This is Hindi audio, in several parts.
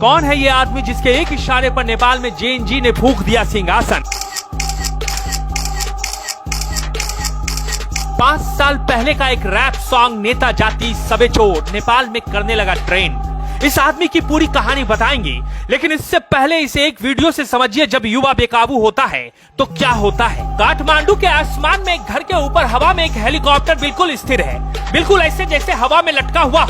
कौन है ये आदमी जिसके एक इशारे पर नेपाल में जेएनजी ने फूंक दिया सिंहासन? 5 साल पहले का एक रैप सॉन्ग नेता जाति सबे चोट नेपाल में करने लगा ट्रेंड। इस आदमी की पूरी कहानी बताएंगे, लेकिन इससे पहले इसे एक वीडियो से समझिए। जब युवा बेकाबू होता है तो क्या होता है। काठमांडू के आसमान में एक घर के ऊपर हवा में एक हेलीकॉप्टर बिल्कुल स्थिर है, बिल्कुल ऐसे जैसे हवा में लटका हुआ।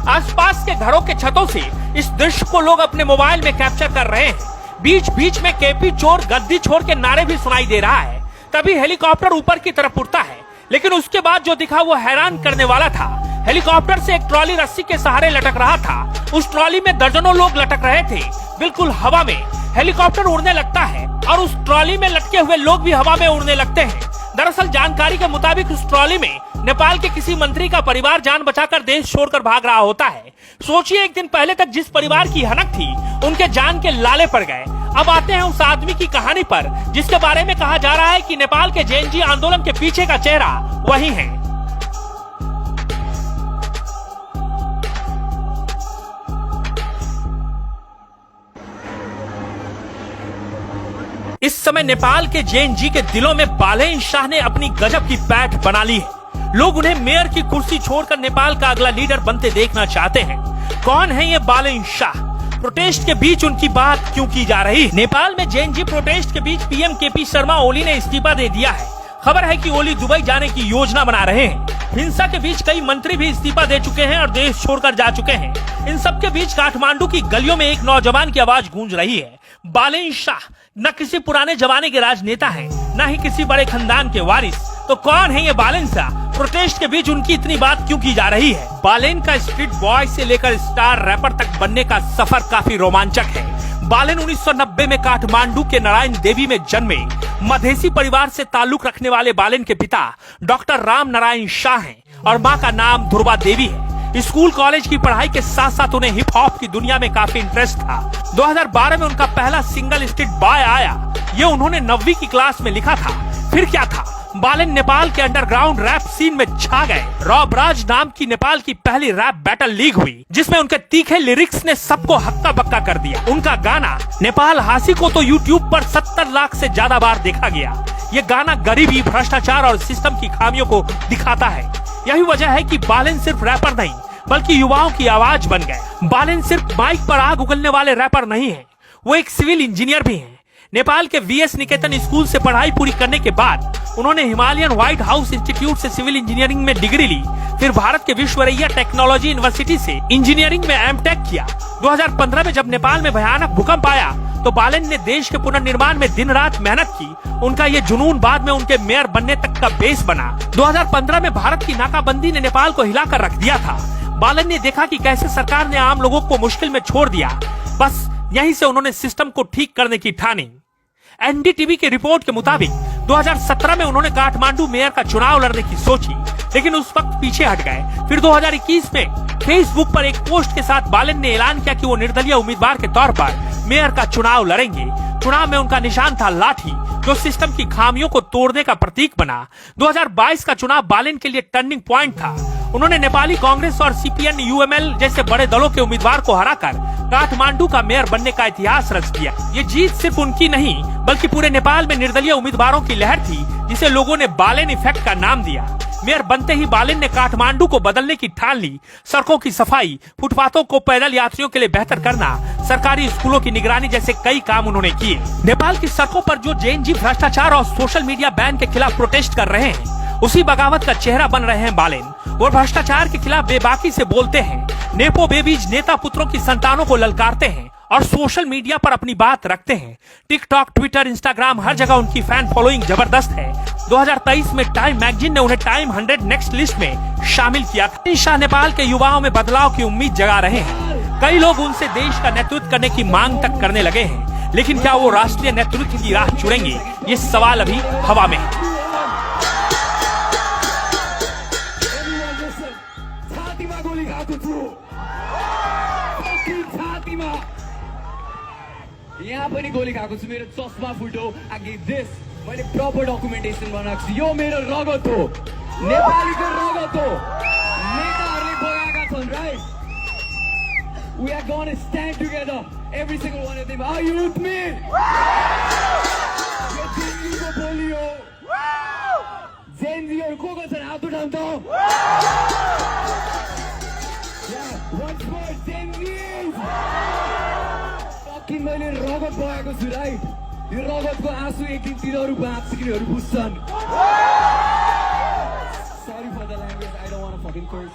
आसपास के घरों के छतों से इस दृश्य को लोग अपने मोबाइल में कैप्चर कर रहे हैं। बीच बीच में केपी चोर गद्दी छोड़ के नारे भी सुनाई दे रहा है। तभी हेलीकॉप्टर ऊपर की तरफ उड़ता है, लेकिन उसके बाद जो दिखा वो हैरान करने वाला था। हेलीकॉप्टर से एक ट्रॉली रस्सी के सहारे लटक रहा था। उस ट्रॉली में दर्जनों लोग लटक रहे थे, बिल्कुल हवा में। हेलीकॉप्टर उड़ने लगता है और उस ट्रॉली में लटके हुए लोग भी हवा में उड़ने लगते हैं। दरअसल जानकारी के मुताबिक उस ट्रॉली में नेपाल के किसी मंत्री का परिवार जान बचाकर देश छोड़कर भाग रहा होता है। सोचिए, एक दिन पहले तक जिस परिवार की हनक थी, उनके जान के लाले पड़ गए। अब आते हैं उस आदमी की कहानी पर, जिसके बारे में कहा जा रहा है कि नेपाल के जेएनजी आंदोलन के पीछे का चेहरा वही है। इस समय नेपाल के जेएनजी के दिलों में बालेन शाह ने अपनी गजब की पैठ बना ली है। लोग उन्हें मेयर की कुर्सी छोड़कर नेपाल का अगला लीडर बनते देखना चाहते हैं। कौन है ये बालेन शाह? प्रोटेस्ट के बीच उनकी बात क्यों की जा रही? नेपाल में जेएनजी प्रोटेस्ट के बीच पीएम केपी शर्मा ओली ने इस्तीफा दे दिया है। खबर है कि ओली दुबई जाने की योजना बना रहे हैं। हिंसा के बीच कई मंत्री भी इस्तीफा दे चुके हैं और देश छोड़कर जा चुके हैं। इन सब के बीच काठमांडू की गलियों में एक नौजवान की आवाज गूंज रही है। बालेन शाह न किसी पुराने जमाने के राजनेता हैं, न ही किसी बड़े खानदान के वारिस। तो कौन है ये बालेन शाह? प्रोटेस्ट के बीच उनकी इतनी बात क्यों की जा रही है? बालेन का स्ट्रीट बॉय से लेकर स्टार रैपर तक बनने का सफर काफी रोमांचक है। बालेन 1990 में काठमांडू के नारायण देवी में जन्मे। मधेसी परिवार से ताल्लुक रखने वाले बालेन के पिता डॉक्टर राम नारायण शाह हैं और मां का नाम ध्रुवा देवी है। स्कूल कॉलेज की पढ़ाई के साथ साथ उन्हें हिप हॉप की दुनिया में काफी इंटरेस्ट था। 2012 में उनका पहला सिंगल स्ट्रीट बॉय आया। ये उन्होंने 9वीं की क्लास में लिखा था। फिर क्या था, बालेन नेपाल के अंडरग्राउंड रैप सीन में छा गए। रॉबराज नाम की नेपाल की पहली रैप बैटल लीग हुई, जिसमें उनके तीखे लिरिक्स ने सबको हक्का बक्का कर दिया। उनका गाना नेपाल हासी को तो यूट्यूब पर 70 लाख से ज्यादा बार देखा गया। ये गाना गरीबी, भ्रष्टाचार और सिस्टम की खामियों को दिखाता है। यही वजह है कि बालेन सिर्फ रैपर नहीं बल्कि युवाओं की आवाज बन गए। बालेन सिर्फ माइक पर आग उगलने वाले रैपर नहीं है, वो एक सिविल इंजीनियर भी हैं। नेपाल के वीएस निकेतन स्कूल से पढ़ाई पूरी करने के बाद उन्होंने हिमालयन व्हाइट हाउस इंस्टीट्यूट से सिविल इंजीनियरिंग में डिग्री ली। फिर भारत के विश्वरैया टेक्नोलॉजी यूनिवर्सिटी से इंजीनियरिंग में एमटेक किया। 2015 में जब नेपाल में भयानक भूकंप आया तो बालेन ने देश के पुनर्निर्माण में दिन रात मेहनत की। उनका ये जुनून बाद में उनके मेयर बनने तक का बेस बना। 2015 में भारत की नाकाबंदी ने नेपाल को हिलाकर रख दिया था। बालेन ने देखा कि कैसे सरकार ने आम लोगों को मुश्किल में छोड़ दिया। बस यहीं से उन्होंने सिस्टम को ठीक करने की ठानी। एनडीटीवी की रिपोर्ट के मुताबिक 2017 में उन्होंने काठमांडू मेयर का चुनाव लड़ने की सोची, लेकिन उस वक्त पीछे हट गए। फिर 2021 में फेसबुक पर एक पोस्ट के साथ बालेन ने ऐलान किया कि वो निर्दलीय उम्मीदवार के तौर पर मेयर का चुनाव लड़ेंगे। चुनाव में उनका निशान था लाठी, जो सिस्टम की खामियों को तोड़ने का प्रतीक बना। 2022 का चुनाव बालेन के लिए टर्निंग पॉइंट था। उन्होंने नेपाली कांग्रेस और सीपीएन यूएमएल जैसे बड़े दलों के उम्मीदवार को हराकर काठमांडू का मेयर बनने का इतिहास रच दिया। ये जीत सिर्फ उनकी नहीं बल्कि पूरे नेपाल में निर्दलीय उम्मीदवारों की लहर थी, जिसे लोगों ने बालेन इफेक्ट का नाम दिया। मेयर बनते ही बालेन ने काठमांडू को बदलने की ठान ली। सड़कों की सफाई, फुटपाथों को पैदल यात्रियों के लिए बेहतर करना, सरकारी स्कूलों की निगरानी जैसे कई काम उन्होंने किए। नेपाल की सड़कों पर जो जेएनजी भ्रष्टाचार और सोशल मीडिया बैन के खिलाफ प्रोटेस्ट कर रहे हैं, उसी बगावत का चेहरा बन रहे हैं बालेन। वो भ्रष्टाचार के खिलाफ बेबाकी से बोलते हैं, नेपो बेबीज नेता पुत्रों की संतानों को ललकारते हैं और सोशल मीडिया पर अपनी बात रखते हैं। टिकटॉक, ट्विटर, इंस्टाग्राम, हर जगह उनकी फैन फॉलोइंग जबरदस्त है। 2023 में टाइम मैगजीन ने उन्हें टाइम 100 नेक्स्ट लिस्ट में शामिल किया था। शाह नेपाल के युवाओं में बदलाव की उम्मीद जगा रहे हैं। कई लोग उनसे देश का नेतृत्व करने की मांग तक करने लगे हैं, लेकिन क्या वो राष्ट्रीय नेतृत्व की राह चुनेंगे? ये सवाल अभी हवा में है। यहाँ पनि गोली खाएको छु, मेरो चस्मा फुट्यो। आगे देश मैले प्रपर डकुमेन्टेसन बनाएको छु। यो मेरो रगत हो, नेपालीको रगत हो। नेताहरूले बगाएका छन्, right? We are going to stand together. Every single one of them. Are you with me? यो जिन्दगीको बोली हो जेनजीहरू को छन् हात उठाउँ त once more जेनजीज फकिङ मैले रगत बगाएको छु राइट यो रगतको आँसु एक दिन तिनीहरू बाँच्किनेहरू बुझ्छन् Sorry for the language, I don't want to fucking curse.